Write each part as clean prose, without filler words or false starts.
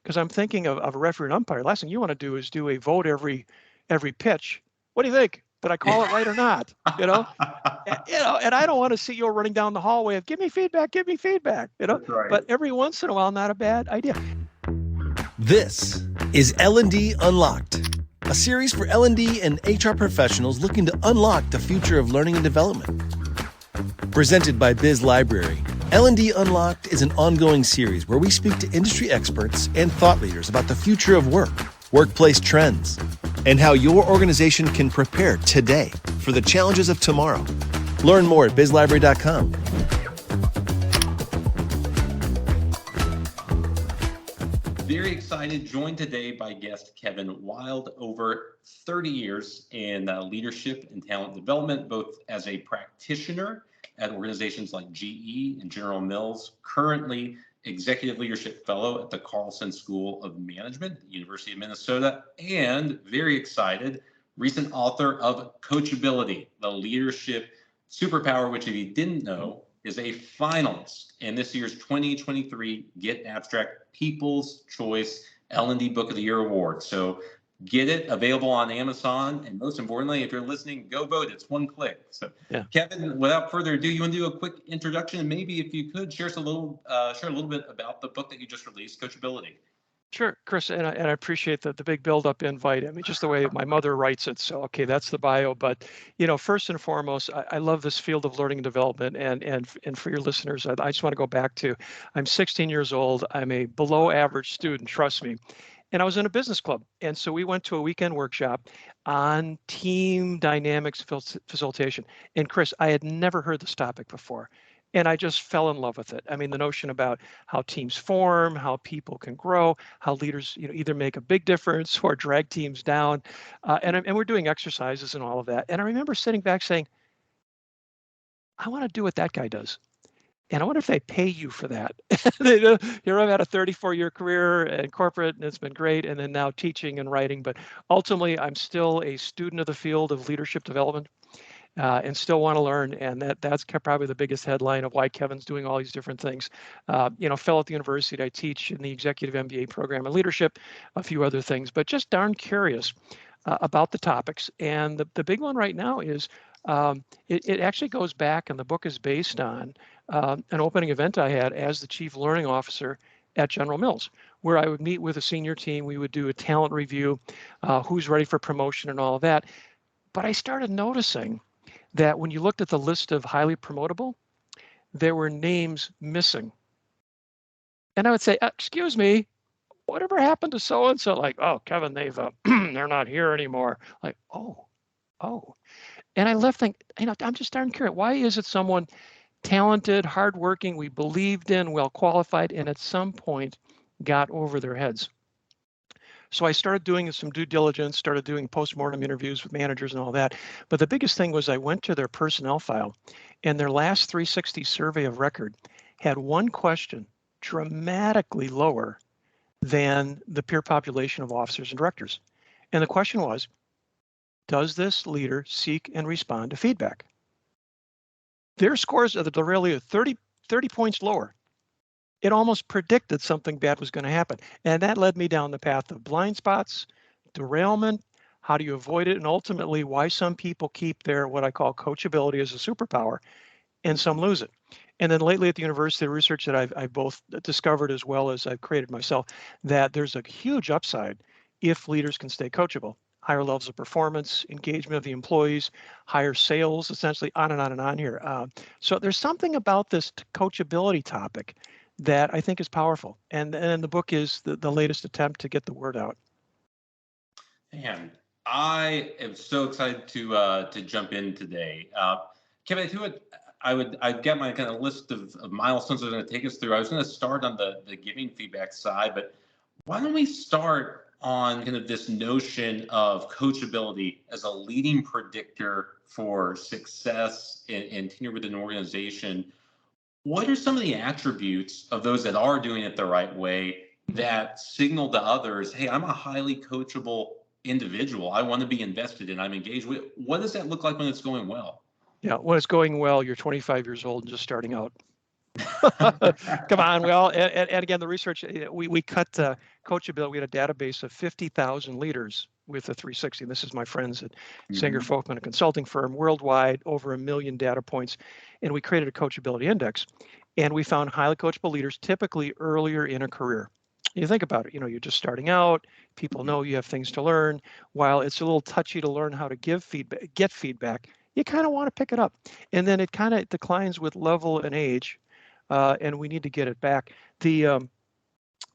because I'm thinking of a referee and umpire. Last thing you want to do is do a vote every pitch. What do you think? Did I call it right or not? And I don't want to see you running down the hallway of give me feedback. That's right. But every once in a while, not a bad idea. This is L&D Unlocked, a series for L&D and HR professionals looking to unlock the future of learning and development. Presented by BizLibrary, L&D Unlocked is an ongoing series where we speak to industry experts and thought leaders about the future of work, workplace trends, and how your organization can prepare today for the challenges of tomorrow. Learn more at bizlibrary.com. Very excited, joined today by guest Kevin Wilde, over 30 years in leadership and talent development, both as a practitioner at organizations like GE and General Mills, currently Executive Leadership Fellow at the Carlson School of Management, University of Minnesota, and very excited, recent author of Coachability, the Leadership Superpower, which if you didn't know, is a finalist in this year's 2023 Get Abstract People's Choice L&D Book of the Year Award. So get it, available on Amazon, and most importantly, if you're listening, go vote. It's one click. So, yeah. Kevin, without further ado, you want to do a quick introduction, and maybe if you could share a little bit about the book that you just released, Coachability. Sure, Chris, and I appreciate the big build-up invite. I mean, just the way my mother writes it. So, okay, that's the bio. But first and foremost, I love this field of learning and development. And for your listeners, I just want to go back to, I'm 16 years old. I'm a below-average student. Trust me. And I was in a business club. And so we went to a weekend workshop on team dynamics facilitation. And Chris, I had never heard this topic before. And I just fell in love with it. I mean, the notion about how teams form, how people can grow, how leaders either make a big difference or drag teams down. And we're doing exercises and all of that. And I remember sitting back saying, I want to do what that guy does. And I wonder if they pay you for that. Here I've had a 34-year career in corporate, and it's been great, and then now teaching and writing. But ultimately, I'm still a student of the field of leadership development and still want to learn. And that's probably the biggest headline of why Kevin's doing all these different things. Fellow at the university, I teach in the executive MBA program in leadership, a few other things, but just darn curious about the topics. And the big one right now is it actually goes back, and the book is based on an opening event I had as the chief learning officer at General Mills, where I would meet with a senior team. We would do a talent review, who's ready for promotion and all of that. But I started noticing that when you looked at the list of highly promotable, there were names missing. And I would say, excuse me, whatever happened to so-and-so? Like, oh, Kevin, they're not here anymore. Like, oh. And I left thinking, I'm just darn curious. Why is it someone talented, hardworking, we believed in, well qualified, and at some point got over their heads? So I started doing some due diligence, started doing postmortem interviews with managers and all that. But the biggest thing was I went to their personnel file, and their last 360 survey of record had one question dramatically lower than the peer population of officers and directors. And the question was, does this leader seek and respond to feedback? Their scores are really 30 points lower. It almost predicted something bad was going to happen. And that led me down the path of blind spots, derailment, how do you avoid it, and ultimately why some people keep their what I call coachability as a superpower and some lose it. And then lately at the university, the research that I've both discovered as well as I've created myself, that there's a huge upside if leaders can stay coachable. Higher levels of performance, engagement of the employees, higher sales, essentially on and on and on here. So there's something about this coachability topic that I think is powerful. And the book is the latest attempt to get the word out. Man, I am so excited to jump in today. Kevin, I'd get my kind of list of milestones that are going to take us through. I was going to start on the giving feedback side, but why don't we start on kind of this notion of coachability as a leading predictor for success and tenure within an organization? What are some of the attributes of those that are doing it the right way that signal to others, hey, I'm a highly coachable individual. I want to be invested in, I'm engaged with. What does that look like when it's going well? Yeah, when it's going well, you're 25 years old and just starting out. Come on. Well, and again, the research, we cut Coachability. We had a database of 50,000 leaders with the 360. This is my friends at Singer Folkman, a consulting firm worldwide, over 1 million data points. And we created a Coachability index. And we found highly coachable leaders typically earlier in a career. You think about it, you're just starting out, people know you have things to learn. While it's a little touchy to learn how to give feedback, get feedback, you kind of want to pick it up. And then it kind of declines with level and age. And we need to get it back.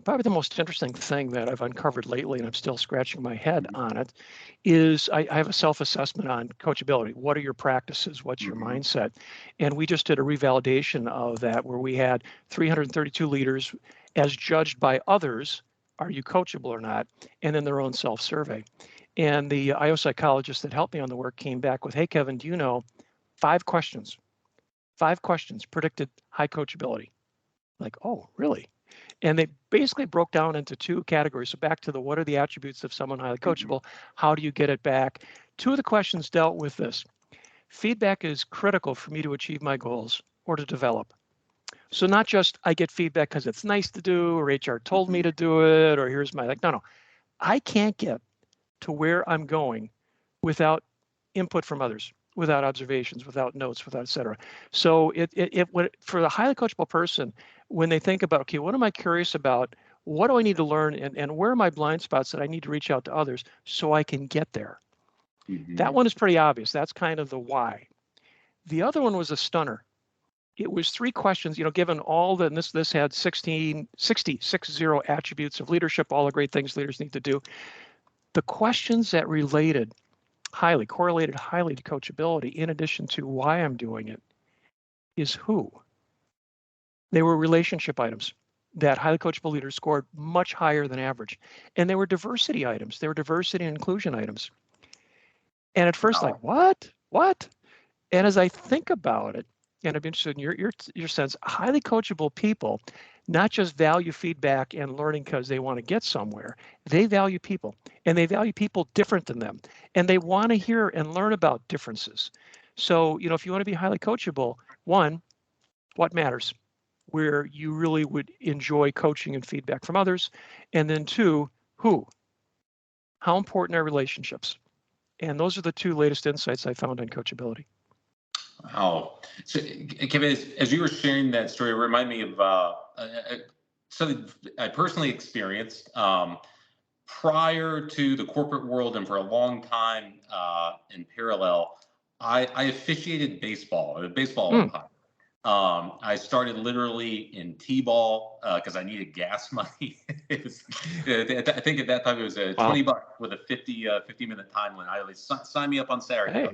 Probably the most interesting thing that I've uncovered lately, and I'm still scratching my head on it, is I have a self-assessment on coachability. What are your practices? What's your mindset? And we just did a revalidation of that where we had 332 leaders as judged by others, are you coachable or not? And then their own self-survey. And the IO psychologist that helped me on the work came back with, hey, Kevin, do you know 5 questions predicted high coachability? Like, oh, really? And they basically broke down into 2 categories. So back to the what are the attributes of someone highly coachable? How do you get it back? 2 of the questions dealt with this. Feedback is critical for me to achieve my goals or to develop. So not just I get feedback because it's nice to do or HR told me to do it or here's my no. I can't get to where I'm going without input from others, without observations, without notes, without et cetera. So for the highly coachable person, when they think about, okay, what am I curious about? What do I need to learn? And where are my blind spots that I need to reach out to others so I can get there? That one is pretty obvious. That's kind of the why. The other one was a stunner. It was 3 questions, given all the, and this had 60 attributes of leadership, all the great things leaders need to do. The questions that correlated highly to coachability, in addition to why I'm doing it, is who. They were relationship items that highly coachable leaders scored much higher than average. And they were diversity items. They were diversity and inclusion items. And at first, like, what? And as I think about it, and I'm interested in your sense, highly coachable people not just value feedback and learning because they want to get somewhere. They value people, and they value people different than them. And they want to hear and learn about differences. So, if you want to be highly coachable, 1, what matters? Where you really would enjoy coaching and feedback from others. And then 2, who? How important are relationships? And those are the 2 latest insights I found on coachability. Wow. So, Kevin, as you were sharing that story, it reminded me of something I personally experienced prior to the corporate world, and for a long time in parallel, I officiated baseball, umpire. I started literally in T-ball because I needed gas money. I think at that time it was $20 with a 50-minute time limit. I always sign me up on Saturday.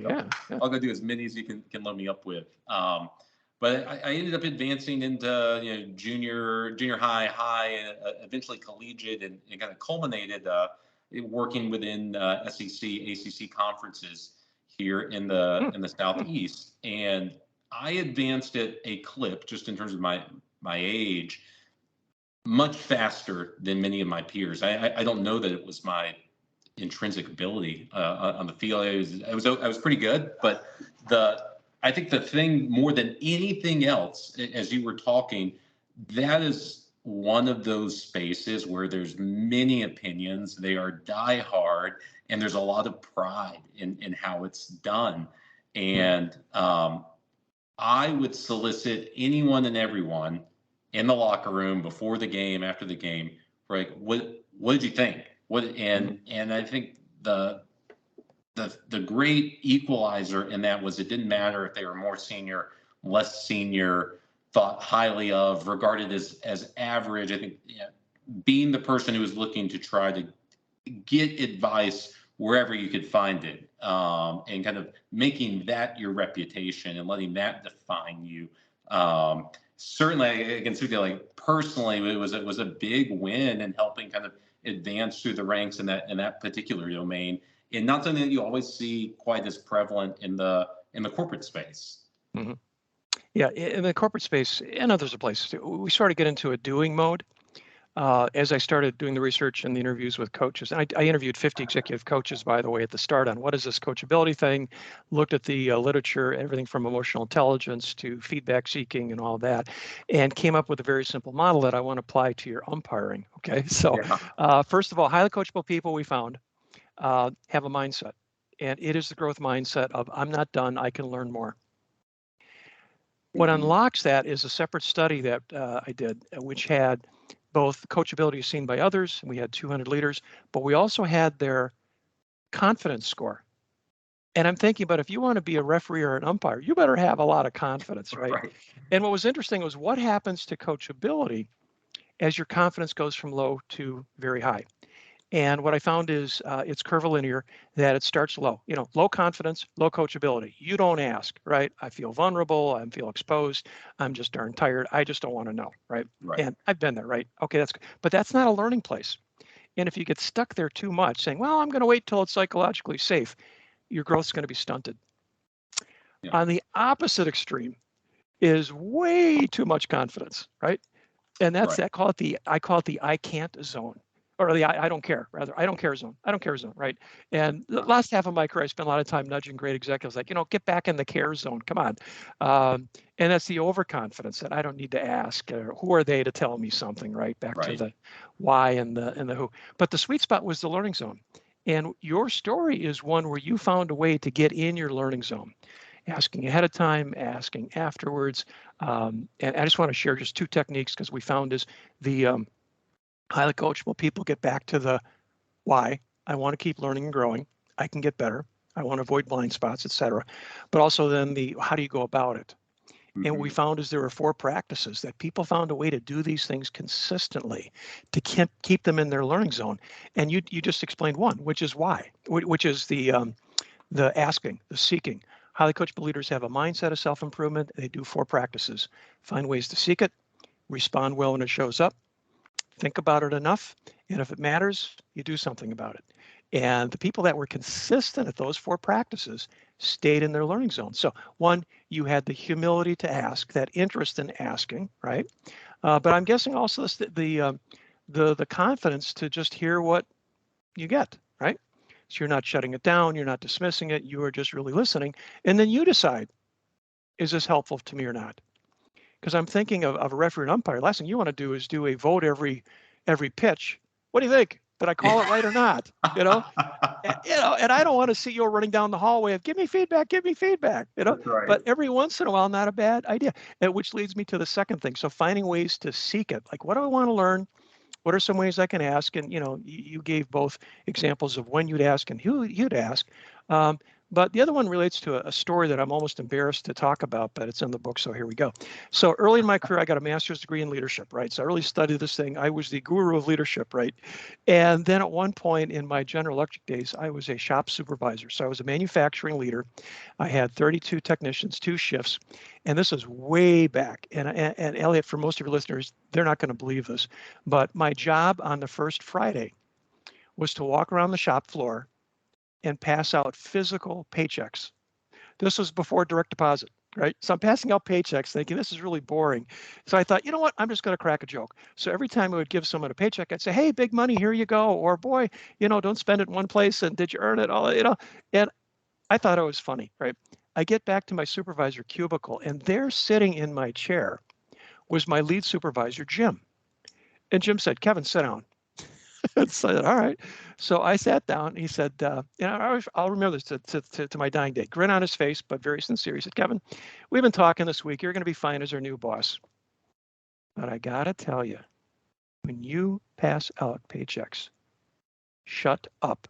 I'll go do as many as you can load me up with. But I ended up advancing into junior high, and eventually collegiate, and kind of culminated working within SEC, ACC conferences here in the Southeast. And I advanced at a clip, just in terms of my age, much faster than many of my peers. I don't know that it was my intrinsic ability on the field. I was pretty good, but I think the thing more than anything else, as you were talking, that is one of those spaces where there's many opinions. They are diehard, and there's a lot of pride in how it's done. And I would solicit anyone and everyone in the locker room before the game, after the game, like, what did you think? And I think the great equalizer in that was it didn't matter if they were more senior, less senior, thought highly of, regarded as average. I think being the person who was looking to try to get advice wherever you could find it, and kind of making that your reputation and letting that define you. Certainly, I can speak to, like, personally, it was a big win in helping kind of advance through the ranks in that particular domain, and not something that you always see quite as prevalent in the corporate space. Mm-hmm. Yeah, in the corporate space and others places, we sort of get into a doing mode. as I started doing the research and the interviews with coaches. And I interviewed 50 executive coaches, by the way, at the start on what is this coachability thing, looked at the literature, everything from emotional intelligence to feedback seeking and all that, and came up with a very simple model that I want to apply to your umpiring. Okay, so first of all, highly coachable people we found have a mindset. And it is the growth mindset of I'm not done, I can learn more. What unlocks that is a separate study that I did, which had both coachability seen by others, and we had 200 leaders, but we also had their confidence score. And I'm thinking, but if you want to be a referee or an umpire, you better have a lot of confidence, right? And what was interesting was what happens to coachability as your confidence goes from low to very high. And what I found is it's curvilinear, that it starts low, low confidence, low coachability. You don't ask, right? I feel vulnerable. I feel exposed. I'm just darn tired. I just don't want to know, right? And I've been there, right? Okay, that's good. But that's not a learning place. And if you get stuck there too much saying, well, I'm going to wait till it's psychologically safe, your growth's going to be stunted. On the opposite extreme is way too much confidence, right? And that's I call it the I can't zone. Or the I don't care, rather, I don't care zone. I don't care zone, right? And the last half of my career, I spent a lot of time nudging great executives like, get back in the care zone, come on. And that's the overconfidence that I don't need to ask, who are they to tell me something, right? Back to the why and the who. But the sweet spot was the learning zone. And your story is one where you found a way to get in your learning zone, asking ahead of time, asking afterwards. And I just want to share just two techniques because we found is the highly coachable people get back to the why. I want to keep learning and growing. I can get better. I want to avoid blind spots, et cetera. But also then the how do you go about it? And what we found is there were 4 practices that people found a way to do these things consistently to keep them in their learning zone. And you just explained one, which is why, which is the asking, the seeking. Highly coachable leaders have a mindset of self-improvement. They do 4 practices. Find ways to seek it, respond well when it shows up, think about it enough, and if it matters, you do something about it. And the people that were consistent at those 4 practices stayed in their learning zone. So one, you had the humility to ask, that interest in asking, right? But I'm guessing also the confidence to just hear what you get, right? So you're not shutting it down, you're not dismissing it, you are just really listening, and then you decide, is this helpful to me or not? Because I'm thinking of a referee and umpire. Last thing you want to do is do a vote every pitch. What do you think? Did I call it right or not? And I don't want to see you running down the hallway of give me feedback. But every once in a while, not a bad idea. Which leads me to the second thing. So finding ways to seek it. Like, what do I want to learn? What are some ways I can ask? And you gave both examples of when you'd ask and who you'd ask. But the other one relates to a story that I'm almost embarrassed to talk about, but it's in the book, so here we go. So early in my career, I got a master's degree in leadership, right? So I really studied this thing. I was the guru of leadership, right? And then at one point in my General Electric days, I was a shop supervisor. So I was a manufacturing leader. I had 32 technicians, 2 shifts, and this is way back. And Elliot, for most of your listeners, they're not going to believe this, but my job on the first Friday was to walk around the shop floor and pass out physical paychecks. This was before direct deposit, right? So I'm passing out paychecks thinking this is really boring. So I thought, you know what? I'm just going to crack a joke. So every time I would give someone a paycheck, I'd say, hey, big money, here you go. Or boy, don't spend it in one place. And did you earn it? And I thought it was funny, right? I get back to my supervisor cubicle and there sitting in my chair was my lead supervisor, Jim. And Jim said, Kevin, sit down. So I said, all right. So I sat down. He said, I'll remember this to my dying day. Grin on his face, but very sincere. He said, Kevin, we've been talking this week. You're going to be fine as our new boss. But I got to tell you, when you pass out paychecks, shut up.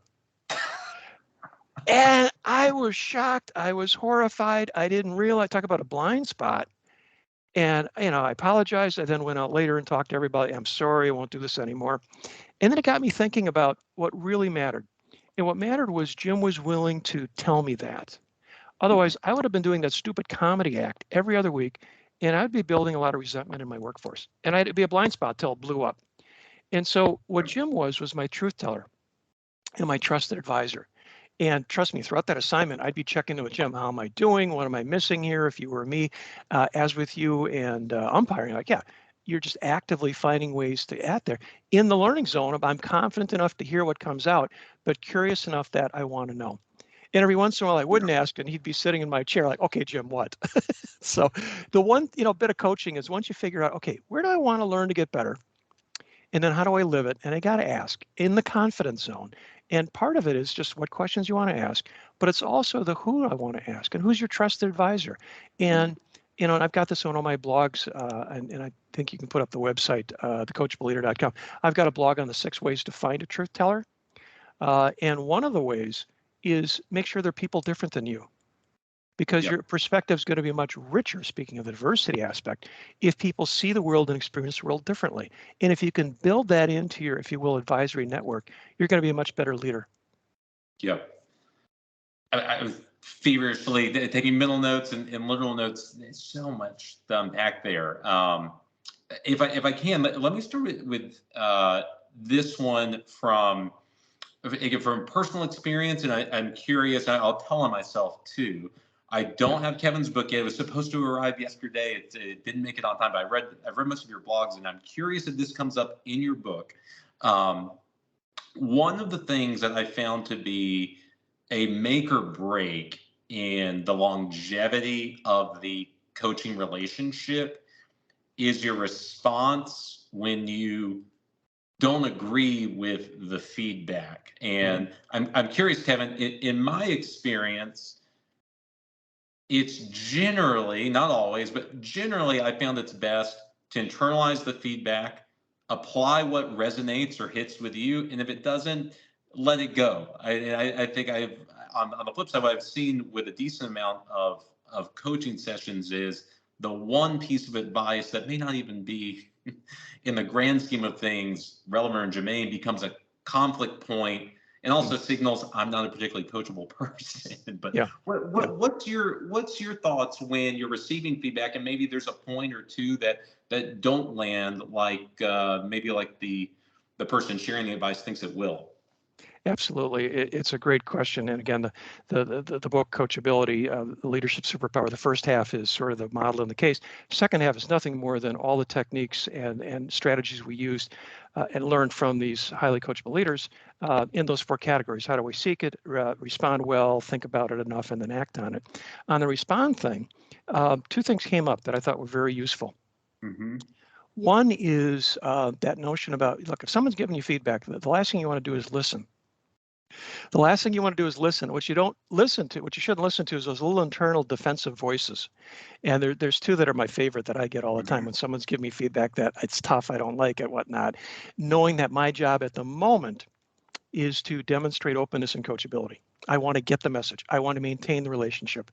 And I was shocked. I was horrified. I didn't realize, talk about a blind spot. And, I apologized. I then went out later and talked to everybody. I'm sorry, I won't do this anymore. And then it got me thinking about what really mattered. And what mattered was Jim was willing to tell me that. Otherwise, I would have been doing that stupid comedy act every other week, and I'd be building a lot of resentment in my workforce. And I'd be a blind spot till it blew up. And so what Jim was my truth teller and my trusted advisor. And trust me, throughout that assignment, I'd be checking in with Jim. How am I doing? What am I missing here? If you were me, as with you and umpiring, like, yeah. you're just actively finding ways to add there. In the learning zone, I'm confident enough to hear what comes out, but curious enough that I want to know. And every once in a while I wouldn't ask, and he'd be sitting in my chair like, okay, Jim, what? So the one, bit of coaching is once you figure out, okay, where do I want to learn to get better? And then how do I live it? And I got to ask in the confidence zone. And part of it is just what questions you want to ask, but it's also the who I want to ask and who's your trusted advisor. And, and I've got this on all my blogs, and I think you can put up the website, thecoachability.com. I've got a blog on the 6 ways to find a truth teller. And one of the ways is make sure they're people different than you, because your perspective is going to be much richer, speaking of the diversity aspect, if people see the world and experience the world differently. And if you can build that into your, if you will, advisory network, you're going to be a much better leader. Yep. I was feverishly taking mental notes and literal notes. There's so much to unpack there. If I can, let me start with this one from personal experience, and I'm curious. I'll tell on myself too. I don't have Kevin's book yet. It was supposed to arrive yesterday. It didn't make it on time, but I've read most of your blogs, and I'm curious if this comes up in your book. One of the things that I found to be a make or break in the longevity of the coaching relationship is your response when you don't agree with the feedback. And I'm curious, Kevin, in my experience, it's generally, not always, but generally I found it's best to internalize the feedback, apply what resonates or hits with you, and if it doesn't, let it go. I think on the flip side, what I've seen with a decent amount of coaching sessions is the one piece of advice that may not even be in the grand scheme of things relevant or germane becomes a conflict point, and also signals I'm not a particularly coachable person. But what's your thoughts when you're receiving feedback and maybe there's a point or two that don't land like maybe like the person sharing the advice thinks it will? Absolutely. It's a great question. And again, the book Coachability, Leadership Superpower, the first half is sort of the model and the case. Second half is nothing more than all the techniques and strategies we used and learned from these highly coachable leaders in those 4 categories. How do we seek it, respond well, think about it enough, and then act on it? On the respond thing, 2 things came up that I thought were very useful. Mm-hmm. One is that notion about, look, if someone's giving you feedback, the last thing you want to do is listen. The last thing you want to do is listen. What you don't listen to, what you shouldn't listen to, is those little internal defensive voices. And there's 2 that are my favorite that I get all the time when someone's giving me feedback that it's tough, I don't like it, whatnot. Knowing that my job at the moment is to demonstrate openness and coachability. I want to get the message. I want to maintain the relationship.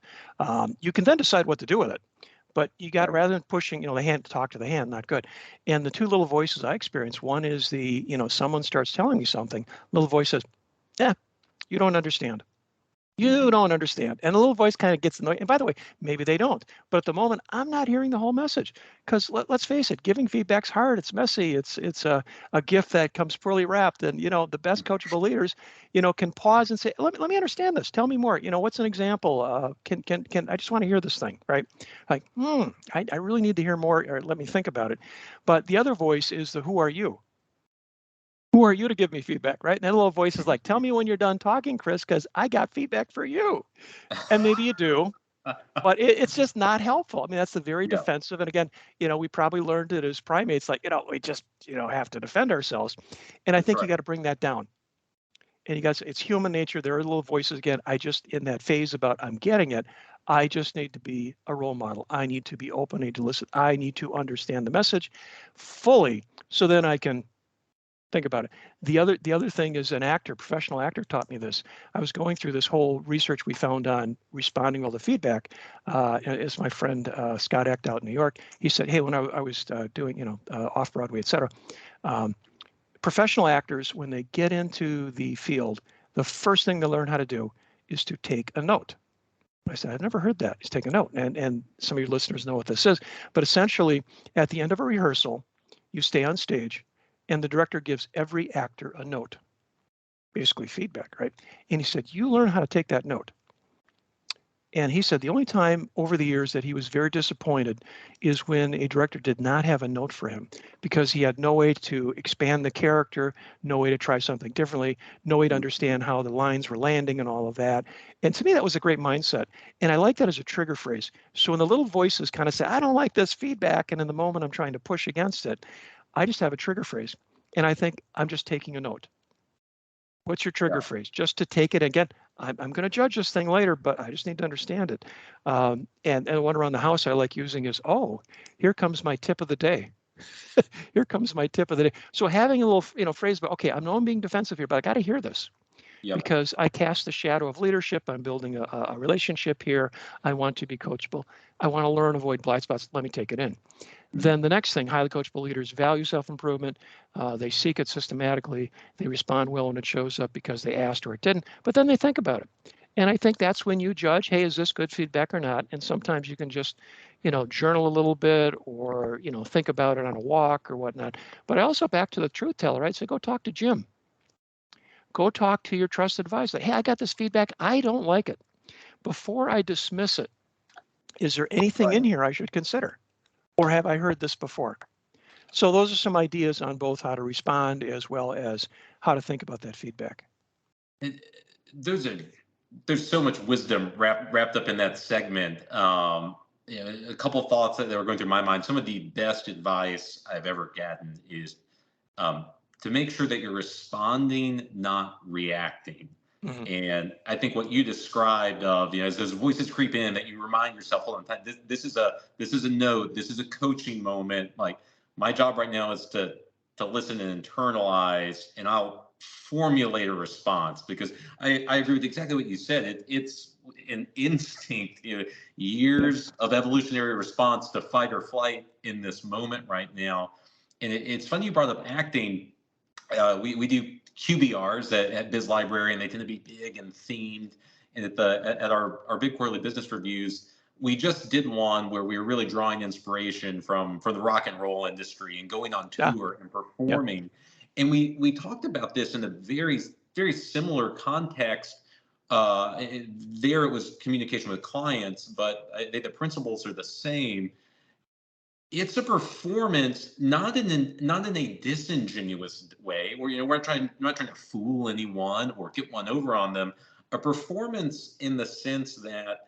You can then decide what to do with it. But you got, rather than pushing, the hand to talk to the hand, not good. And the 2 little voices I experience, one is someone starts telling me something, little voice says, yeah, you don't understand. You don't understand. And the little voice kind of gets annoyed. And by the way, maybe they don't. But at the moment, I'm not hearing the whole message. Because let's face it, giving feedback's hard. It's messy. It's a gift that comes poorly wrapped. And, the best coachable leaders, can pause and say, let me understand this. Tell me more. What's an example? Can I just want to hear this thing, right? Like, I really need to hear more, or let me think about it. But the other voice is the who are you? Who are you to give me feedback, right? And that little voice is like, tell me when you're done talking, Chris, because I got feedback for you. And maybe you do, but it's just not helpful. I mean, that's the very defensive. And again, we probably learned it as primates, like, we just, have to defend ourselves. And I think you got to bring that down. And you guys, it's human nature. There are little voices again. I just, in that phase about I'm getting it, I just need to be a role model. I need to be open, I need to listen. I need to understand the message fully, so then I can think about it. The other thing is, an actor, professional actor, taught me this. I was going through this whole research we found on responding well to feedback. As my friend Scott Echt out in New York, he said, hey, when I was doing, off Broadway, et cetera, professional actors, when they get into the field, the first thing they learn how to do is to take a note. I said, I've never heard that. Is take a note. And some of your listeners know what this is. But essentially, at the end of a rehearsal, you stay on stage, and the director gives every actor a note, basically feedback, right? And he said, you learn how to take that note. And he said the only time over the years that he was very disappointed is when a director did not have a note for him because he had no way to expand the character, no way to try something differently, no way to understand how the lines were landing and all of that. And to me, that was a great mindset. And I like that as a trigger phrase. So when the little voices kind of say, I don't like this feedback, and in the moment I'm trying to push against it, I just have a trigger phrase. And I think I'm just taking a note. What's your trigger phrase? Just to take it again. I'm going to judge this thing later, but I just need to understand it. And one around the house I like using is, oh, here comes my tip of the day. Here comes my tip of the day. So having a little, phrase, but okay, I know I'm being defensive here, but I got to hear this. Yep. Because I cast the shadow of leadership. I'm building a relationship here. I want to be coachable. I want to learn, avoid blind spots. Let me take it in. Then the next thing, highly coachable leaders value self-improvement. They seek it systematically. They respond well when it shows up because they asked or it didn't, but then they think about it. And I think that's when you judge, hey, is this good feedback or not? And sometimes you can just, journal a little bit or, think about it on a walk or whatnot. But I also back to the truth teller, right? So go talk to Jim. Go talk to your trusted advisor. Hey, I got this feedback. I don't like it. Before I dismiss it, is there anything in here I should consider? Or have I heard this before? So those are some ideas on both how to respond as well as how to think about that feedback. There's so much wisdom wrapped up in that segment. A couple of thoughts that were going through my mind. Some of the best advice I've ever gotten is to make sure that you're responding, not reacting. Mm-hmm. And I think what you described of, as those voices creep in, that you remind yourself, hold on, this is a note, this is a coaching moment. Like my job right now is to listen and internalize, and I'll formulate a response, because I agree with exactly what you said. It's an instinct, years of evolutionary response to fight or flight in this moment right now. And it's funny you brought up acting. We do QBRs at BizLibrary, and they tend to be big and themed. And at our big quarterly business reviews, we just did one where we were really drawing inspiration from the rock and roll industry and going on tour and performing. Yep. And we talked about this in a very, very similar context. There it was communication with clients, but the principles are the same. It's a performance, not in a disingenuous way, where we're not trying to fool anyone or get one over on them. A performance in the sense that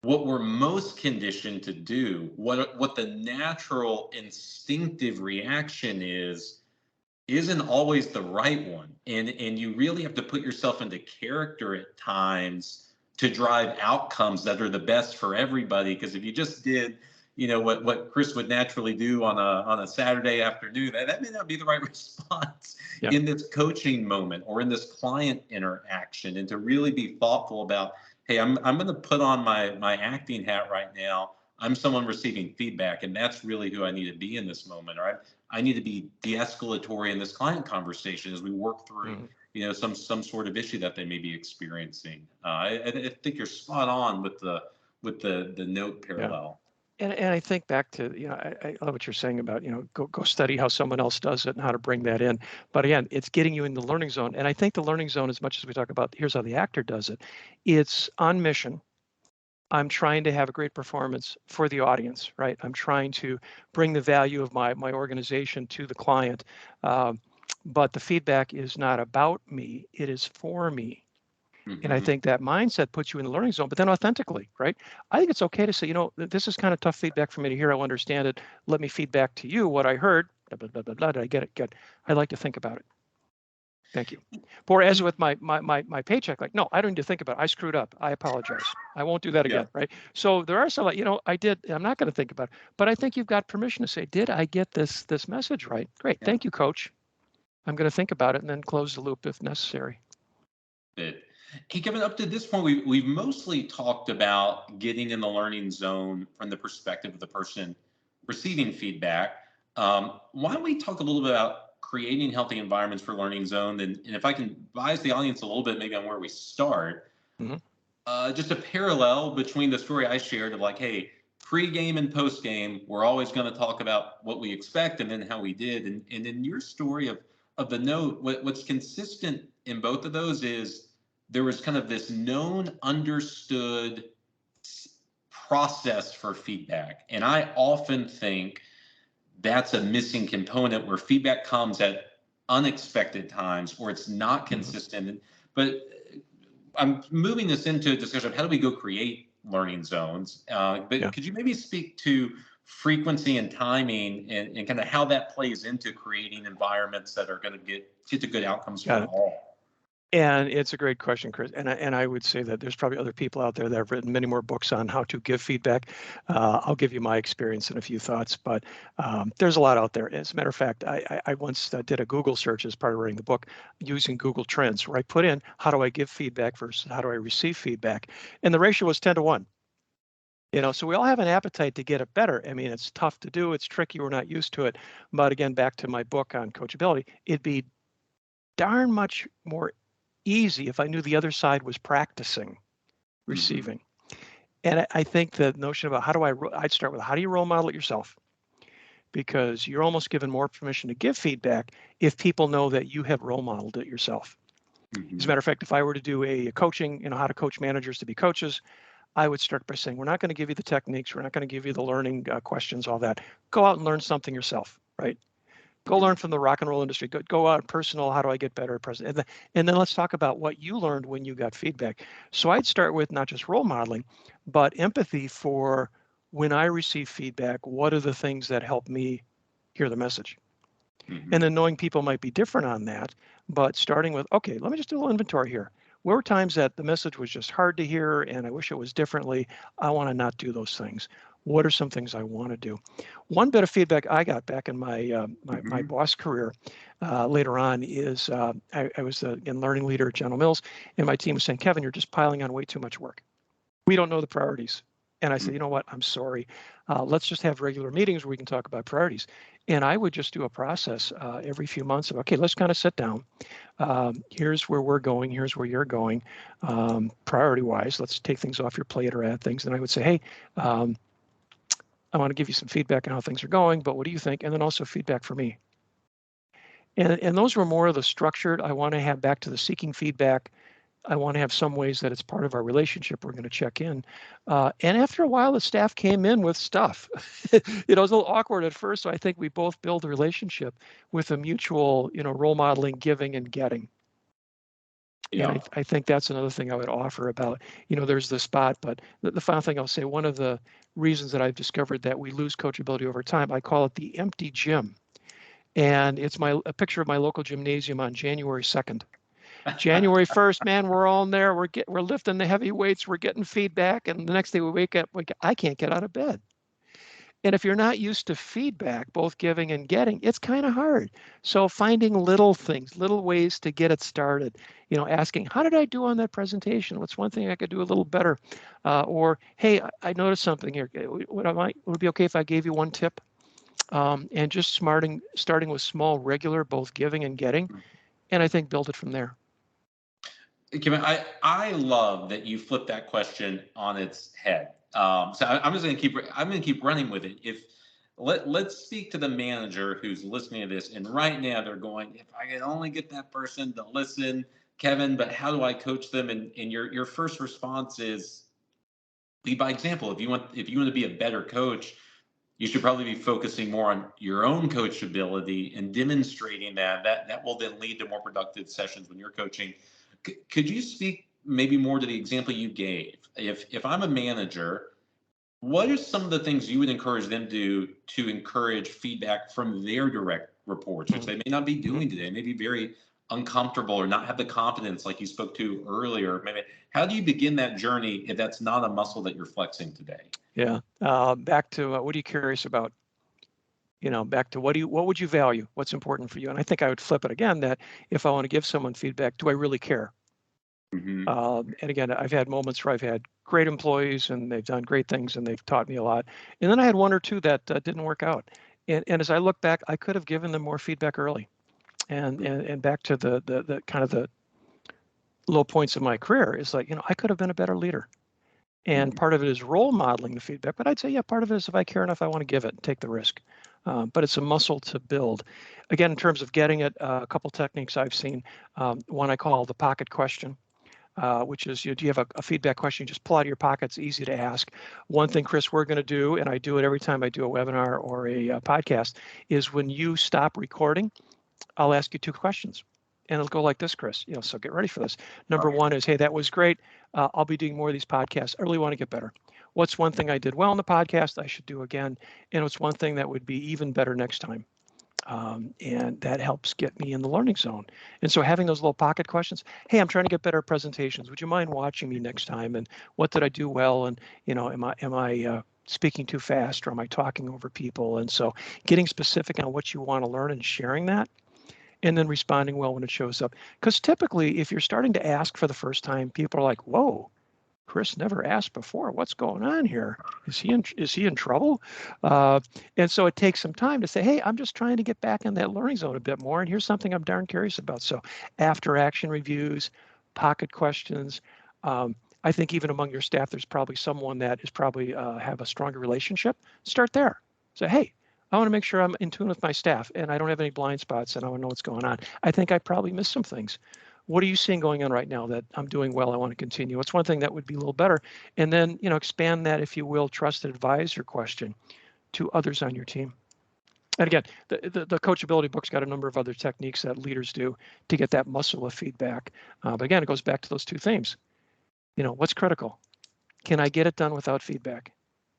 what we're most conditioned to do, what the natural instinctive reaction isn't always the right one, and you really have to put yourself into character at times to drive outcomes that are the best for everybody. Because if you just did what Chris would naturally do on a Saturday afternoon, that may not be the right response in this coaching moment or in this client interaction. And to really be thoughtful about, hey, I'm going to put on my acting hat right now. I'm someone receiving feedback, and that's really who I need to be in this moment. Or I need to be de-escalatory in this client conversation as we work through some sort of issue that they may be experiencing. I think you're spot on with the note parallel. And I think back to, I love what you're saying about, go study how someone else does it and how to bring that in. But again, it's getting you in the learning zone. And I think the learning zone, as much as we talk about, here's how the actor does it, it's on mission. I'm trying to have a great performance for the audience, right? I'm trying to bring the value of my organization to the client. But the feedback is not about me, it is for me. And I think that mindset puts you in the learning zone, but then authentically, right? I think it's okay to say, this is kind of tough feedback for me to hear. I understand it. Let me feed back to you what I heard. Blah, blah, blah, blah, blah. Did I get it? Good. I'd like to think about it. Thank you. Or as with my paycheck, like, no, I don't need to think about it. I screwed up. I apologize. I won't do that again, right? So there are some, I did. I'm not going to think about it. But I think you've got permission to say, did I get this message right? Great. Thank you, coach. I'm going to think about it and then close the loop if necessary. Hey, Kevin, up to this point, we've mostly talked about getting in the learning zone from the perspective of the person receiving feedback. Why don't we talk a little bit about creating healthy environments for learning zone? And if I can bias the audience a little bit, maybe on where we start, just a parallel between the story I shared of like, hey, pre-game and post-game, we're always going to talk about what we expect and then how we did. And in your story of the note, what's consistent in both of those is there was kind of this known, understood process for feedback. And I often think that's a missing component where feedback comes at unexpected times or it's not consistent. But I'm moving this into a discussion of how do we go create learning zones. But could you maybe speak to frequency and timing and kind of how that plays into creating environments that are going to get to good outcomes for all? And it's a great question, Chris. And I would say that there's probably other people out there that have written many more books on how to give feedback. I'll give you my experience and a few thoughts, but there's a lot out there. As a matter of fact, I once did a Google search as part of writing the book using Google Trends, where I put in how do I give feedback versus how do I receive feedback, and the ratio was 10-1. So we all have an appetite to get it better. I mean, it's tough to do. It's tricky. We're not used to it. But again, back to my book on coachability, it'd be darn much more easy if I knew the other side was practicing receiving. And I think the notion about I'd start with how do you role model it yourself? Because you're almost given more permission to give feedback if people know that you have role modeled it yourself. As a matter of fact, if I were to do a coaching, how to coach managers to be coaches, I would start by saying, we're not going to give you the techniques. We're not going to give you the learning questions, all that. Go out and learn something yourself, right? Go learn from the rock and roll industry. Go out personal. How do I get better at present? And then let's talk about what you learned when you got feedback. So I'd start with not just role modeling, but empathy for when I receive feedback, what are the things that help me hear the message? And then knowing people might be different on that, but starting with, okay, let me just do a little inventory here. Where were times that the message was just hard to hear and I wish it was differently? I want to not do those things. What are some things I want to do? One bit of feedback I got back in my my boss career later on is I was a learning leader at General Mills, and my team was saying, Kevin, you're just piling on way too much work. We don't know the priorities. And I said, you know what? I'm sorry. Let's just have regular meetings where we can talk about priorities. And I would just do a process every few months of, okay, let's kind of sit down. Here's where we're going. Here's where you're going. Priority-wise, let's take things off your plate or add things. And I would say, hey, I want to give you some feedback on how things are going, but what do you think? And then also feedback for me. And those were more of the structured. I want to have back to the seeking feedback. I want to have some ways that it's part of our relationship. We're going to check in. And after a while, the staff came in with stuff. It was a little awkward at first. So I think we both build a relationship with a mutual, role modeling, giving and getting. Yeah. And I think that's another thing I would offer about, there's the spot, but the final thing I'll say, one of the reasons that I've discovered that we lose coachability over time, I call it the empty gym. And it's a picture of my local gymnasium on January 2nd. January 1st, man, we're all in there. We're lifting the heavy weights. We're getting feedback. And the next day we wake up, I can't get out of bed. And if you're not used to feedback, both giving and getting, it's kind of hard. So finding little things, little ways to get it started, asking, how did I do on that presentation? What's one thing I could do a little better? Or, hey, I noticed something here. Would it be okay if I gave you one tip? And just starting with small, regular, both giving and getting. And I think build it from there. Kevin, I love that you flipped that question on its head. So I'm just going to keep running with it. Let's speak to the manager who's listening to this, and right now they're going, if I could only get that person to listen, Kevin, but how do I coach them? And your first response is lead by example. If you want to be a better coach, you should probably be focusing more on your own coachability and demonstrating that will then lead to more productive sessions when you're coaching. Could you speak maybe more to the example you gave? If I'm a manager, what are some of the things you would encourage them to encourage feedback from their direct reports, which they may not be doing today, may be very uncomfortable or not have the confidence like you spoke to earlier? Maybe how do you begin that journey if that's not a muscle that you're flexing today? Yeah. Back to what are you curious about? Back to what would you value? What's important for you? And I think I would flip it again that if I want to give someone feedback, do I really care? And again, I've had moments where I've had great employees and they've done great things and they've taught me a lot. And then I had one or two that didn't work out. And as I look back, I could have given them more feedback early. And back to the kind of the low points of my career is like, I could have been a better leader. And part of it is role modeling the feedback. But I'd say, part of it is if I care enough, I want to give it and take the risk. But it's a muscle to build. Again, in terms of getting it, a couple techniques I've seen. One I call the pocket question. which is, do you have a feedback question? You just pull out of your pocket. It's easy to ask. One thing, Chris, we're going to do, and I do it every time I do a webinar or a podcast, is when you stop recording, I'll ask you 2 questions. And it'll go like this, Chris. So get ready for this. Number one is, hey, that was great. I'll be doing more of these podcasts. I really want to get better. What's one thing I did well in the podcast I should do again? And what's one thing that would be even better next time? And that helps get me in the learning zone. And so having those little pocket questions, hey, I'm trying to get better at presentations. Would you mind watching me next time? And what did I do well? And, am I speaking too fast, or am I talking over people? And so getting specific on what you want to learn and sharing that, and then responding well when it shows up. Because typically, if you're starting to ask for the first time, people are like, whoa, Chris never asked before. What's going on here? Is he in trouble? And so it takes some time to say, hey, I'm just trying to get back in that learning zone a bit more. And here's something I'm darn curious about. So after action reviews, pocket questions, I think even among your staff, there's probably someone that is probably have a stronger relationship. Start there. Say, hey, I want to make sure I'm in tune with my staff and I don't have any blind spots and I want to know what's going on. I think I probably missed some things. What are you seeing going on right now that I'm doing well? I want to continue. What's one thing that would be a little better? And then, expand that, if you will, trusted advisor question to others on your team. And again, the Coachability book's got a number of other techniques that leaders do to get that muscle of feedback. But again, it goes back to those 2 themes. What's critical? Can I get it done without feedback?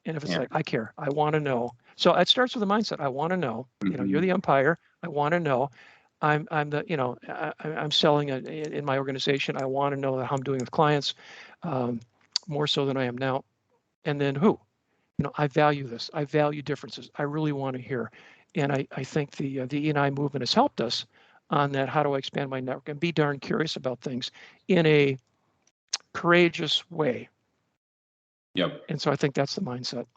And if it's like, I care, I want to know. So it starts with a mindset. I want to know. You're the umpire. I want to know. I'm the, I'm selling in my organization. I want to know how I'm doing with clients, more so than I am now. And then who? I value this. I value differences. I really want to hear. And I think the E&I movement has helped us on that. How do I expand my network and be darn curious about things in a courageous way? Yep. And so I think that's the mindset.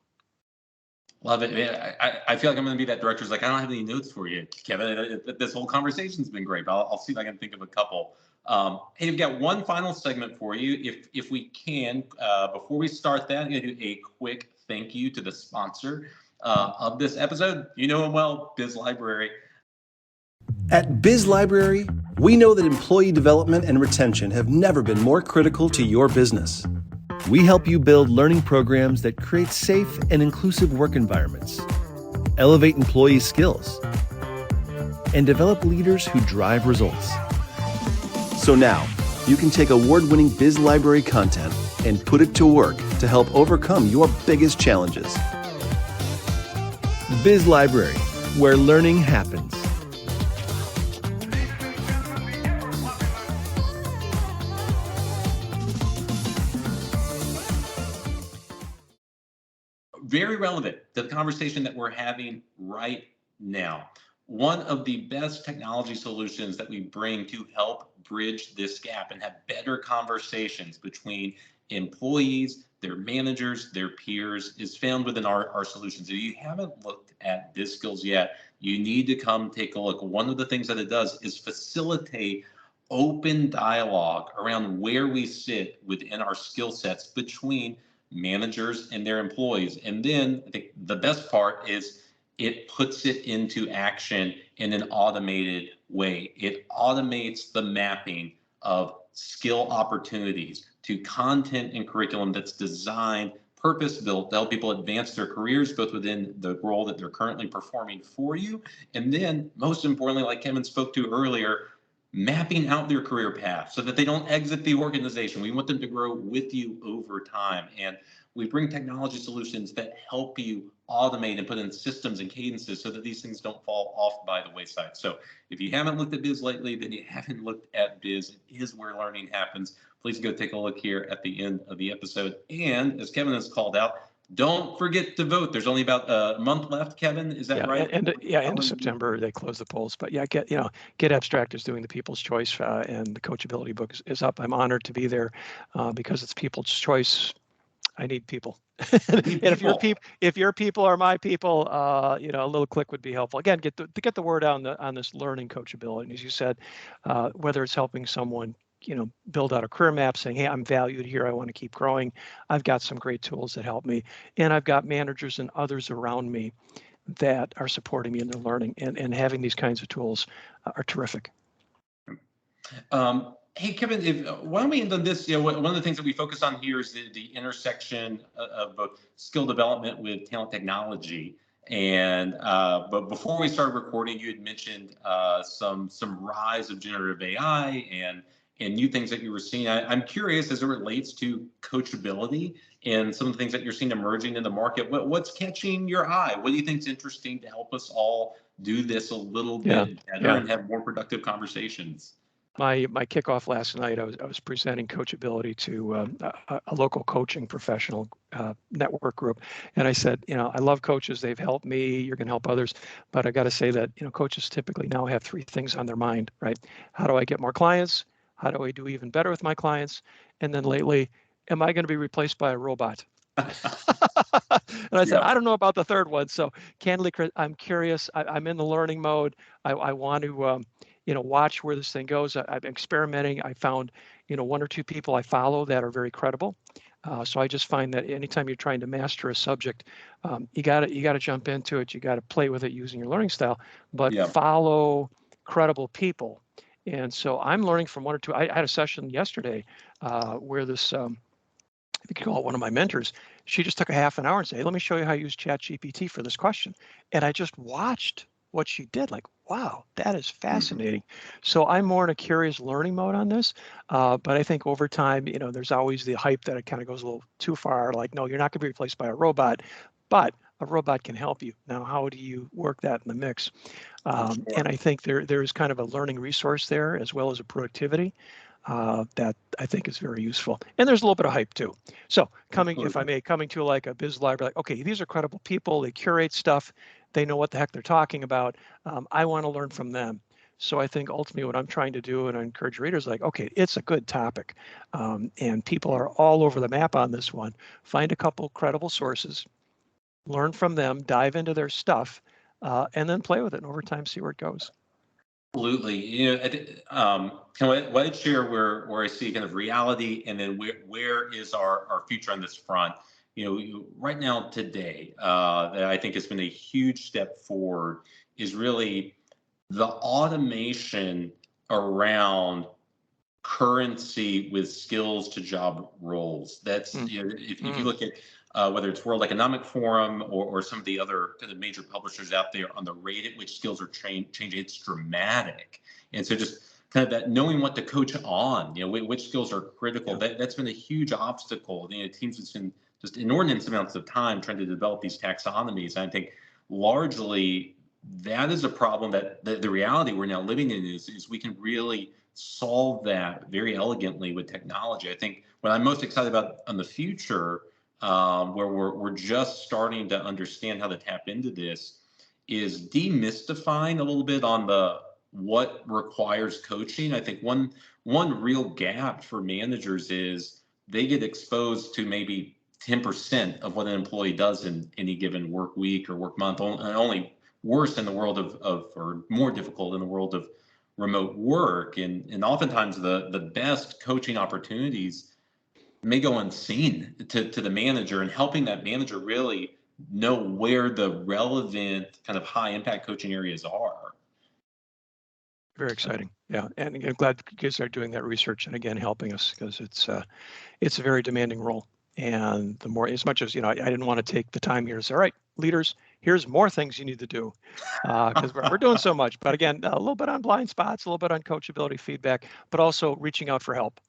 Love it. Man, I feel like I'm going to be that director. It's like, I don't have any notes for you, Kevin. This whole conversation's been great, but I'll see if I can think of a couple. Hey, we've got one final segment for you. If we can, before we start that, I'm going to do a quick thank you to the sponsor of this episode. You know him well, BizLibrary. At BizLibrary, we know that employee development and retention have never been more critical to your business. We help you build learning programs that create safe and inclusive work environments, elevate employee skills, and develop leaders who drive results. So now, you can take award-winning BizLibrary content and put it to work to help overcome your biggest challenges. BizLibrary, where learning happens. Very relevant to the conversation that we're having right now. One of the best technology solutions that we bring to help bridge this gap and have better conversations between employees, their managers, their peers is found within our solutions. If you haven't looked at BizSkills yet, you need to come take a look. One of the things that it does is facilitate open dialogue around where we sit within our skill sets between managers and their employees. And then I think the best part is it puts it into action in an automated way. It automates the mapping of skill opportunities to content and curriculum that's designed, purpose-built to help people advance their careers, both within the role that they're currently performing for you. And then most importantly, like Kevin spoke to earlier, mapping out their career path so that they don't exit the organization. We want them to grow with you over time. And we bring technology solutions that help you automate and put in systems and cadences so that these things don't fall off by the wayside. So if you haven't looked at Biz lately, then you haven't looked at Biz. It is where learning happens. Please go take a look here at the end of the episode. And as Kevin has called out, don't forget to vote. There's only about a month left, Kevin. Is that right? End of September, they close the polls. But yeah, Get Abstract is doing the People's Choice, and the Coachability book is up. I'm honored to be there because it's People's Choice. I need people. And if your people are my people, a little click would be helpful. Again, get the word out on this learning coachability. And as you said, whether it's helping someone build out a career map, saying, hey, I'm valued here, I want to keep growing. I've got some great tools that help me. And I've got managers and others around me that are supporting me in their learning. And having these kinds of tools are terrific. Hey, Kevin, why don't we end on this? One of the things that we focus on here is the intersection of both skill development with talent technology. And but before we started recording, you had mentioned some rise of generative AI and new things that you were seeing. I'm curious as it relates to coachability and some of the things that you're seeing emerging in the market. What's catching your eye? What do you think is interesting to help us all do this a little bit better and have more productive conversations? My kickoff last night, I was presenting Coachability to a local coaching professional network group, and I said, I love coaches. They've helped me. You're going to help others, but I got to say that coaches typically now have three things on their mind, right? How do I get more clients? How do I do even better with my clients? And then lately, am I going to be replaced by a robot? And I said, I don't know about the third one. So candidly, Chris, I'm curious. I'm in the learning mode. I want to watch where this thing goes. I'm experimenting. I found, one or two people I follow that are very credible. So I just find that anytime you're trying to master a subject, you got to jump into it. You got to play with it using your learning style, but follow credible people. And so I'm learning from one or two. I had a session yesterday where this, if you could call it one of my mentors, she just took a half an hour and said, hey, let me show you how to use ChatGPT for this question. And I just watched what she did, like, wow, that is fascinating. So I'm more in a curious learning mode on this. But I think over time, there's always the hype that it kind of goes a little too far. Like, no, you're not going to be replaced by a robot, but a robot can help you. Now, how do you work that in the mix? And I think there's kind of a learning resource there as well as a productivity that I think is very useful. And there's a little bit of hype too. So coming to like a BizLibrary, like, okay, these are credible people. They curate stuff. They know what the heck they're talking about. I want to learn from them. So I think ultimately what I'm trying to do, and I encourage readers, like, okay, it's a good topic. And people are all over the map on this one. Find a couple credible sources, learn from them, dive into their stuff, and then play with it and over time see where it goes. Absolutely. What I'd share where I see kind of reality and then where is our future on this front. Right now today, that I think has been a huge step forward is really the automation around currency with skills to job roles. That's if you look at whether it's World Economic Forum or some of the other kind of major publishers out there on the rate at which skills are changing, it's dramatic. And so just kind of that knowing what to coach on, which skills are critical, that's been a huge obstacle. Teams have spent just inordinate amounts of time trying to develop these taxonomies. And I think largely that is a problem that the reality we're now living in is we can really solve that very elegantly with technology. I think what I'm most excited about in the future, where we're just starting to understand how to tap into this, is demystifying a little bit on what requires coaching. I think one real gap for managers is they get exposed to maybe 10% of what an employee does in any given work week or work month, and only worse in the world or more difficult in the world of remote work. And oftentimes the best coaching opportunities may go unseen to the manager, and helping that manager really know where the relevant kind of high impact coaching areas are. Very exciting. Yeah. And I'm glad you guys are doing that research and again, helping us, because it's a very demanding role. And the more, as much as, I didn't want to take the time here to say, all right, leaders, here's more things you need to do, because we're doing so much. But again, a little bit on blind spots, a little bit on coachability feedback, but also reaching out for help.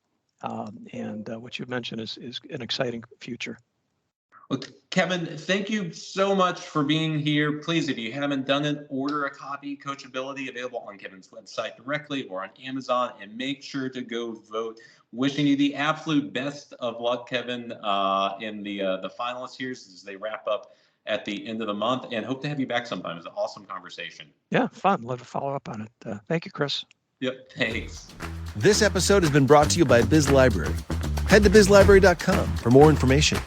And what you've mentioned is an exciting future. Well, Kevin, thank you so much for being here. Please, if you haven't done it, order a copy. Coachability available on Kevin's website directly or on Amazon, and make sure to go vote. Wishing you the absolute best of luck, Kevin, in the finalists here as they wrap up at the end of the month, and hope to have you back sometime. It's an awesome conversation. Yeah, fun. Love to follow up on it. Thank you, Chris. Yep, thanks. This episode has been brought to you by BizLibrary. Head to bizlibrary.com for more information.